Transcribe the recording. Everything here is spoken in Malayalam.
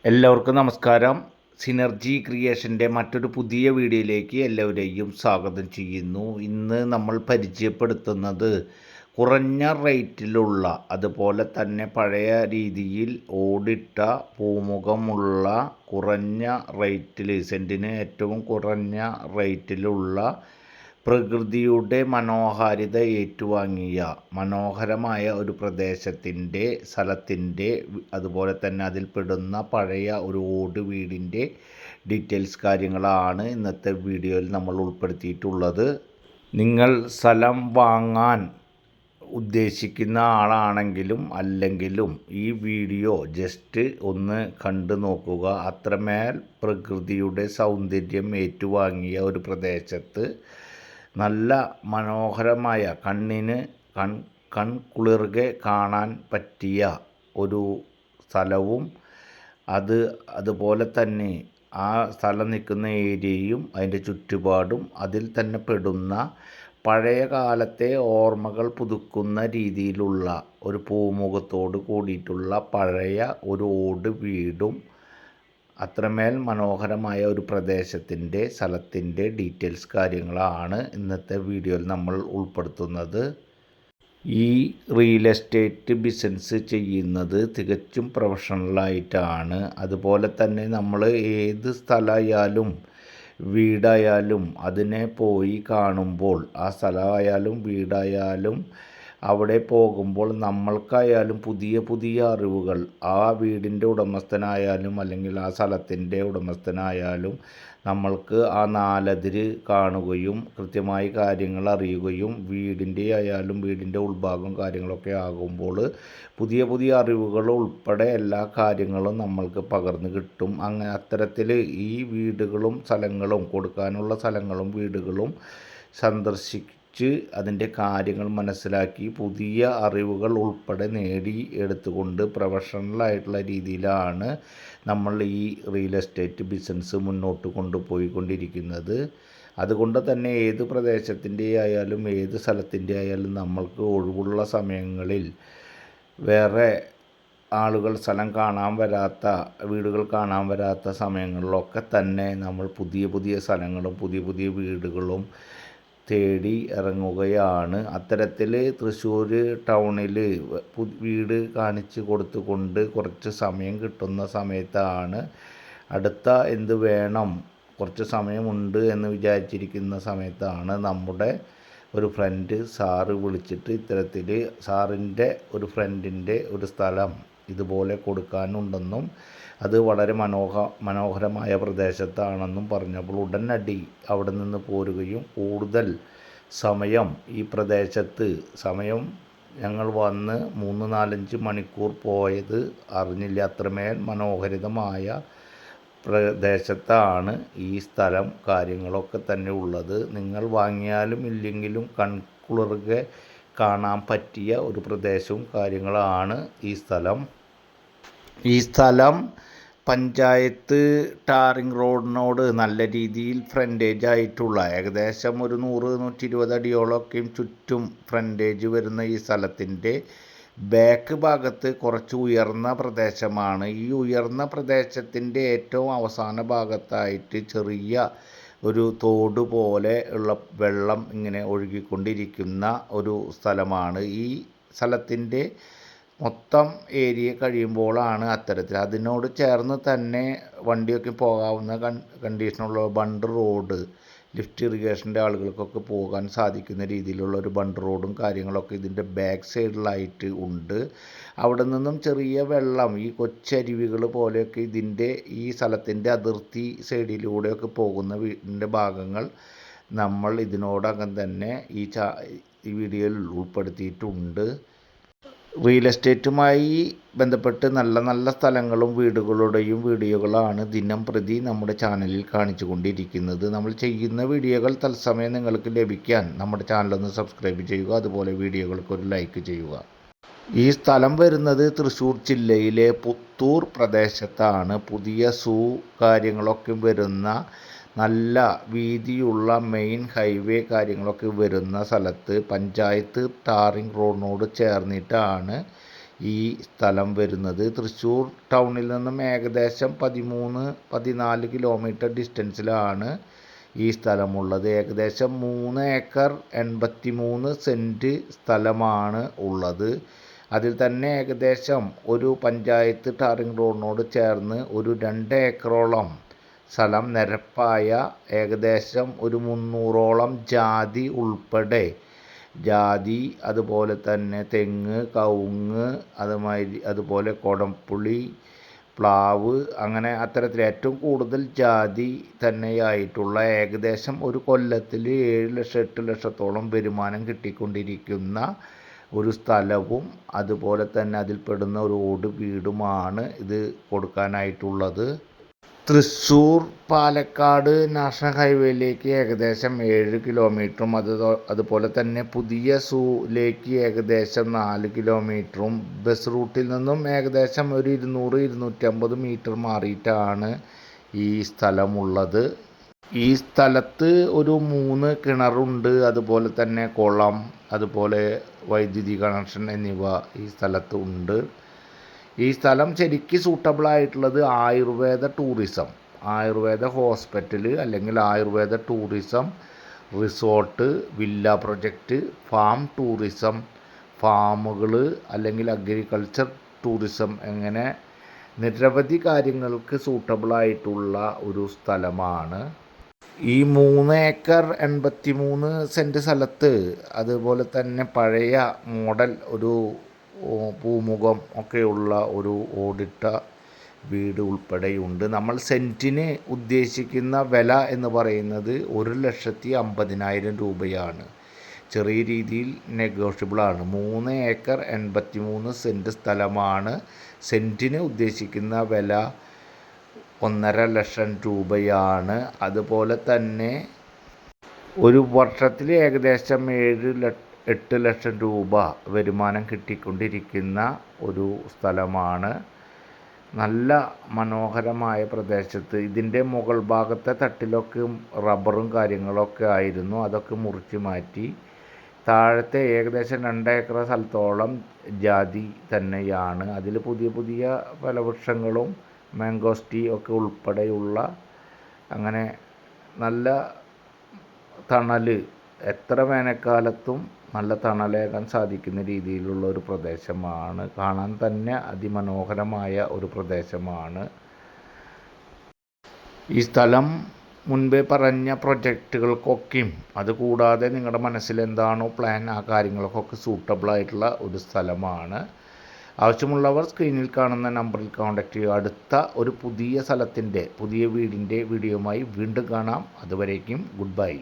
എല്ലാവർക്കും നമസ്കാരം. സിനർജി ക്രിയേഷൻ്റെ മറ്റൊരു പുതിയ വീഡിയോയിലേക്ക് എല്ലാവരെയും സ്വാഗതം ചെയ്യുന്നു. ഇന്ന് നമ്മൾ പരിചയപ്പെടുത്തുന്നത് കുറഞ്ഞ റേറ്റിലുള്ള, അതുപോലെ തന്നെ പഴയ രീതിയിൽ ഓടിട്ട പൂമുഖമുള്ള, കുറഞ്ഞ റേറ്റിൽ, സെൻറ്റിന് ഏറ്റവും കുറഞ്ഞ റേറ്റിലുള്ള, പ്രകൃതിയുടെ മനോഹാരിത ഏറ്റുവാങ്ങിയ മനോഹരമായ ഒരു പ്രദേശത്തിൻ്റെ, സ്ഥലത്തിൻ്റെ, അതുപോലെ തന്നെ അതിൽപ്പെടുന്ന പഴയ ഒരു ഓട് വീടിൻ്റെ ഡീറ്റെയിൽസ് കാര്യങ്ങളാണ് ഇന്നത്തെ വീഡിയോയിൽ നമ്മൾ ഉൾപ്പെടുത്തിയിട്ടുള്ളത്. നിങ്ങൾ സ്ഥലം വാങ്ങാൻ ഉദ്ദേശിക്കുന്ന ആളാണെങ്കിലും അല്ലെങ്കിലും ഈ വീഡിയോ ജസ്റ്റ് ഒന്ന് കണ്ടു നോക്കുക. അത്രമേൽ പ്രകൃതിയുടെ സൗന്ദര്യം ഏറ്റുവാങ്ങിയ ഒരു പ്രദേശത്ത് നല്ല മനോഹരമായ, കണ്ണിന് കൺകുളിർക്കെ കാണാൻ പറ്റിയ ഒരു സ്ഥലവും, അതുപോലെ തന്നെ ആ സ്ഥലം നിൽക്കുന്ന ഏരിയയും അതിൻ്റെ ചുറ്റുപാടും അതിൽ തന്നെ പെടുന്ന പഴയ കാലത്തെ ഓർമ്മകൾ പുതുക്കുന്ന രീതിയിലുള്ള ഒരു പൂമുഖത്തോട് കൂടിയിട്ടുള്ള പഴയ ഒരു ഓട് വീടും, അത്രമേൽ മനോഹരമായ ഒരു പ്രദേശത്തിൻ്റെ, സ്ഥലത്തിൻ്റെ ഡീറ്റെയിൽസ് കാര്യങ്ങളാണ് ഇന്നത്തെ വീഡിയോയിൽ നമ്മൾ ഉൾപ്പെടുത്തുന്നത്. ഈ റിയൽ എസ്റ്റേറ്റ് ബിസിനസ് ചെയ്യുന്നത് തികച്ചും പ്രൊഫഷണലായിട്ടാണ്. അതുപോലെ തന്നെ നമ്മൾ ഏത് സ്ഥലമായാലും വീടായാലും അതിനെ പോയി കാണുമ്പോൾ, ആ സ്ഥലമായാലും വീടായാലും അവിടെ പോകുമ്പോൾ നമ്മൾക്കായാലും പുതിയ പുതിയ അറിവുകൾ, ആ വീടിൻ്റെ ഉടമസ്ഥനായാലും അല്ലെങ്കിൽ ആ സ്ഥലത്തിൻ്റെ ഉടമസ്ഥനായാലും നമ്മൾക്ക് ആ നാലതിര് കാണുകയും കൃത്യമായി കാര്യങ്ങൾ അറിയുകയും, വീടിൻ്റെ ആയാലും വീടിൻ്റെ ഉൾഭാഗം കാര്യങ്ങളൊക്കെ ആകുമ്പോൾ പുതിയ പുതിയ അറിവുകൾ ഉൾപ്പെടെ എല്ലാ കാര്യങ്ങളും നമ്മൾക്ക് പകർന്നു കിട്ടും. അങ്ങനെ അത്തരത്തിൽ ഈ വീടുകളും സ്ഥലങ്ങളും, കൊടുക്കാനുള്ള സ്ഥലങ്ങളും വീടുകളും സന്ദർശിച്ച് അതിൻ്റെ കാര്യങ്ങൾ മനസ്സിലാക്കി പുതിയ അറിവുകൾ ഉൾപ്പെടെ നേടി എടുത്തുകൊണ്ട് പ്രൊഫഷണലായിട്ടുള്ള രീതിയിലാണ് നമ്മൾ ഈ റിയൽ എസ്റ്റേറ്റ് ബിസിനസ് മുന്നോട്ട് കൊണ്ടുപോയിക്കൊണ്ടിരിക്കുന്നത്. അതുകൊണ്ട് തന്നെ ഏത് പ്രദേശത്തിൻ്റെ ആയാലും ഏത് സ്ഥലത്തിൻ്റെ ആയാലും നമ്മൾക്ക് ഒഴിവുള്ള സമയങ്ങളിൽ വേറെ ആളുകൾ സ്ഥലം കാണാൻ വരാത്ത, വീടുകൾ കാണാൻ വരാത്ത സമയങ്ങളിലൊക്കെ തന്നെ നമ്മൾ പുതിയ പുതിയ സ്ഥലങ്ങളും പുതിയ പുതിയ വീടുകളും തേടി ഇറങ്ങുകയാണ്. അത്തരത്തിൽ തൃശ്ശൂർ ടൗണിൽ വീട് കാണിച്ച് കൊടുത്തുകൊണ്ട് കുറച്ച് സമയം കിട്ടുന്ന സമയത്താണ്, അടുത്ത എന്ത് വേണം, കുറച്ച് സമയമുണ്ട് എന്ന് വിചാരിച്ചിരിക്കുന്ന സമയത്താണ് നമ്മുടെ ഒരു ഫ്രണ്ട് സാറ് വിളിച്ചിട്ട് ഇത്തരത്തിൽ സാറിൻ്റെ ഒരു ഫ്രണ്ടിൻ്റെ ഒരു സ്ഥലം ഇതുപോലെ കൊടുക്കാനുണ്ടെന്നും അത് വളരെ മനോഹരമായ പ്രദേശത്താണെന്നും പറഞ്ഞപ്പോൾ ഉടനടി അവിടെ നിന്ന് പോരുകയും കൂടുതൽ സമയം ഈ പ്രദേശത്ത് ഞങ്ങൾ വന്ന് 3-4 മണിക്കൂർ പോയത് അറിഞ്ഞില്ല. അത്രമേൽ മനോഹരിതമായ പ്രദേശത്താണ് ഈ സ്ഥലം കാര്യങ്ങളൊക്കെ തന്നെ ഉള്ളത്. നിങ്ങൾ വാങ്ങിയാലും ഇല്ലെങ്കിലും കൺകുളിർക്കെ കാണാൻ പറ്റിയ ഒരു പ്രദേശവും കാര്യങ്ങളാണ് ഈ സ്ഥലം പഞ്ചായത്ത് ടാറിംഗ് റോഡിനോട് നല്ല രീതിയിൽ ഫ്രണ്ടേജ് ആയിട്ടുള്ള, ഏകദേശം ഒരു 100-120 അടിയോളമൊക്കെയും ചുറ്റും ഫ്രണ്ടേജ് വരുന്ന ഈ സ്ഥലത്തിൻ്റെ ബാക്ക് ഭാഗത്ത് കുറച്ച് ഉയർന്ന പ്രദേശമാണ്. ഈ ഉയർന്ന പ്രദേശത്തിൻ്റെ ഏറ്റവും അവസാന ഭാഗത്തായിട്ട് ചെറിയ ഒരു തോട് പോലെ ഉള്ള വെള്ളം ഇങ്ങനെ ഒഴുകിക്കൊണ്ടിരിക്കുന്ന ഒരു സ്ഥലമാണ്. ഈ സ്ഥലത്തിൻ്റെ മൊത്തം ഏരിയ കഴിയുമ്പോഴാണ് അത്തരത്തിൽ അതിനോട് ചേർന്ന് തന്നെ വണ്ടിയൊക്കെ പോകാവുന്ന കണ്ടീഷനുള്ള ബണ്ട് റോഡ്, ലിഫ്റ്റ് ഇറിഗേഷൻ്റെ ആളുകൾക്കൊക്കെ പോകാൻ സാധിക്കുന്ന രീതിയിലുള്ള ഒരു ബണ്ട് റോഡും കാര്യങ്ങളൊക്കെ ഇതിൻ്റെ ബാക്ക് സൈഡിലായിട്ട് ഉണ്ട്. അവിടെ നിന്നും ചെറിയ വെള്ളം, ഈ കൊച്ചരുവികൾ പോലെയൊക്കെ ഈ സ്ഥലത്തിൻ്റെ അതിർത്തി സൈഡിലൂടെയൊക്കെ പോകുന്ന വീടിൻ്റെ ഭാഗങ്ങൾ നമ്മൾ ഇതിനോടകം തന്നെ ഈ വീഡിയോയിൽ ഉൾപ്പെടുത്തിയിട്ടുണ്ട്. റിയൽ എസ്റ്റേറ്റുമായി ബന്ധപ്പെട്ട് നല്ല നല്ല സ്ഥലങ്ങളും വീടുകളുടെയും വീഡിയോകളാണ് ദിനം പ്രതി നമ്മുടെ ചാനലിൽ കാണിച്ചു കൊണ്ടിരിക്കുന്നത്. നമ്മൾ ചെയ്യുന്ന വീഡിയോകൾ തത്സമയം നിങ്ങൾക്ക് ലഭിക്കാൻ നമ്മുടെ ചാനലൊന്ന് സബ്സ്ക്രൈബ് ചെയ്യുക, അതുപോലെ വീഡിയോകൾക്ക് ഒരു ലൈക്ക് ചെയ്യുക. ഈ സ്ഥലം വരുന്നത് തൃശ്ശൂർ ജില്ലയിലെ പുത്തൂർ പ്രദേശത്താണ്. പുതിയ സൂ കാര്യങ്ങളൊക്കെ വരുന്ന, നല്ല വീതിയുള്ള മെയിൻ ഹൈവേ കാര്യങ്ങളൊക്കെ വരുന്ന സ്ഥലത്ത് പഞ്ചായത്ത് ടാറിംഗ് റോഡിനോട് ചേർന്നിട്ടാണ് ഈ സ്ഥലം വരുന്നത്. തൃശ്ശൂർ ടൗണിൽ നിന്നും ഏകദേശം 13-14 കിലോമീറ്റർ ഡിസ്റ്റൻസിലാണ് ഈ സ്ഥലമുള്ളത്. ഏകദേശം 3 ഏക്കർ 83 സെൻറ്റ് സ്ഥലമാണ് ഉള്ളത്. അതിൽ തന്നെ ഏകദേശം ഒരു പഞ്ചായത്ത് ടാറിംഗ് റോഡിനോട് ചേർന്ന് ഒരു 2 ഏക്കറോളം സ്ഥലം നിരപ്പായ ഏകദേശം ഒരു 300ഓളം ജാതി ഉൾപ്പെടെ ജാതി, അതുപോലെ തന്നെ തെങ്ങ്, കവുങ്ങ്, അതുപോലെ കൊടംപുളി, പ്ലാവ്, അങ്ങനെ അത്തരത്തിൽ ഏറ്റവും കൂടുതൽ ജാതി തന്നെയായിട്ടുള്ള ഏകദേശം ഒരു കൊല്ലത്തിൽ 7 ലക്ഷം 8 ലക്ഷത്തോളം വരുമാനം കിട്ടിക്കൊണ്ടിരിക്കുന്ന ഒരു സ്ഥലവും അതുപോലെ തന്നെ അതിൽപ്പെടുന്ന ഒരു ഓട് വീടുമാണ് ഇത് കൊടുക്കാനായിട്ടുള്ളത്. തൃശ്ശൂർ പാലക്കാട് നാഷണൽ ഹൈവേയിലേക്ക് ഏകദേശം 7 കിലോമീറ്ററും അതുപോലെ തന്നെ പുതിയ സൂയിലേക്ക് ഏകദേശം 4 കിലോമീറ്ററും ബസ് റൂട്ടിൽ നിന്നും ഏകദേശം ഒരു 200-250 മീറ്റർ മാറിയിട്ടാണ് ഈ സ്ഥലമുള്ളത്. ഈ സ്ഥലത്ത് ഒരു 3 കിണറുണ്ട്, അതുപോലെ തന്നെ കുളം, അതുപോലെ വൈദ്യുതി കണക്ഷൻ എന്നിവ ഈ സ്ഥലത്ത് ഉണ്ട്. ഈ സ്ഥലം ശരിക്ക് സൂട്ടബിൾ ആയിട്ടുള്ളത് ആയുർവേദ ഹോസ്പിറ്റൽ അല്ലെങ്കിൽ ayurveda tourism resort, villa project, farm tourism, ഫാമുകൾ അല്ലെങ്കിൽ അഗ്രികൾച്ചർ ടൂറിസം, അങ്ങനെ നിരവധി കാര്യങ്ങൾക്ക് സൂട്ടബിൾ ആയിട്ടുള്ള ഒരു സ്ഥലമാണ്. ഈ 3 ഏക്കർ 83 സെൻറ്റ് സ്ഥലത്ത് അതുപോലെ തന്നെ പഴയ മോഡൽ ഒരു പൂമുഖം ഒക്കെയുള്ള ഒരു ഓടിട്ട വീട് ഉൾപ്പെടെയുണ്ട്. നമ്മൾ സെൻറ്റിന് ഉദ്ദേശിക്കുന്ന വില എന്ന് പറയുന്നത് 1,50,000 രൂപയാണ്. ചെറിയ രീതിയിൽ നെഗോഷ്യബിളാണ്. 3 ഏക്കർ 83 സെൻറ്റ് സ്ഥലമാണ്. സെൻറ്റിന് ഉദ്ദേശിക്കുന്ന വില 1.5 ലക്ഷം രൂപയാണ്. അതുപോലെ തന്നെ ഒരു വർഷത്തിൽ ഏകദേശം 7-8 ലക്ഷം രൂപ വരുമാനം കിട്ടിക്കൊണ്ടിരിക്കുന്ന ഒരു സ്ഥലമാണ്. നല്ല മനോഹരമായ പ്രദേശത്ത് ഇതിൻ്റെ മുകൾ ഭാഗത്തെ തട്ടിലൊക്കെ റബ്ബറും കാര്യങ്ങളൊക്കെ ആയിരുന്നു. അതൊക്കെ മുറിച്ച് മാറ്റി താഴത്തെ ഏകദേശം 2 ഏക്കർ സ്ഥലത്തോളം ജാതി തന്നെയാണ്. അതിൽ പുതിയ ഫലവൃക്ഷങ്ങളും മാംഗോസ്റ്റി ഒക്കെ ഉൾപ്പെടെയുള്ള അങ്ങനെ നല്ല തണൽ, എത്ര വേനൽക്കാലത്തും നല്ല തണലേകാൻ സാധിക്കുന്ന രീതിയിലുള്ള ഒരു പ്രദേശമാണ്. കാണാൻ തന്നെ അതിമനോഹരമായ ഒരു പ്രദേശമാണ്. ഈ സ്ഥലം മുൻപേ പറഞ്ഞ പ്രൊജക്റ്റുകൾക്കൊക്കെയും അതുകൂടാതെ നിങ്ങളുടെ മനസ്സിൽ എന്താണോ പ്ലാൻ ആ കാര്യങ്ങൾക്കൊക്കെ സൂട്ടബിളായിട്ടുള്ള ഒരു സ്ഥലമാണ്. ആവശ്യമുള്ളവർ സ്ക്രീനിൽ കാണുന്ന നമ്പറിൽ കോൺടാക്റ്റ് ചെയ്യുക. അടുത്ത ഒരു പുതിയ വീടിൻ്റെ വീഡിയോയുമായി വീണ്ടും കാണാം. അതുവരേക്കും ഗുഡ് ബൈ.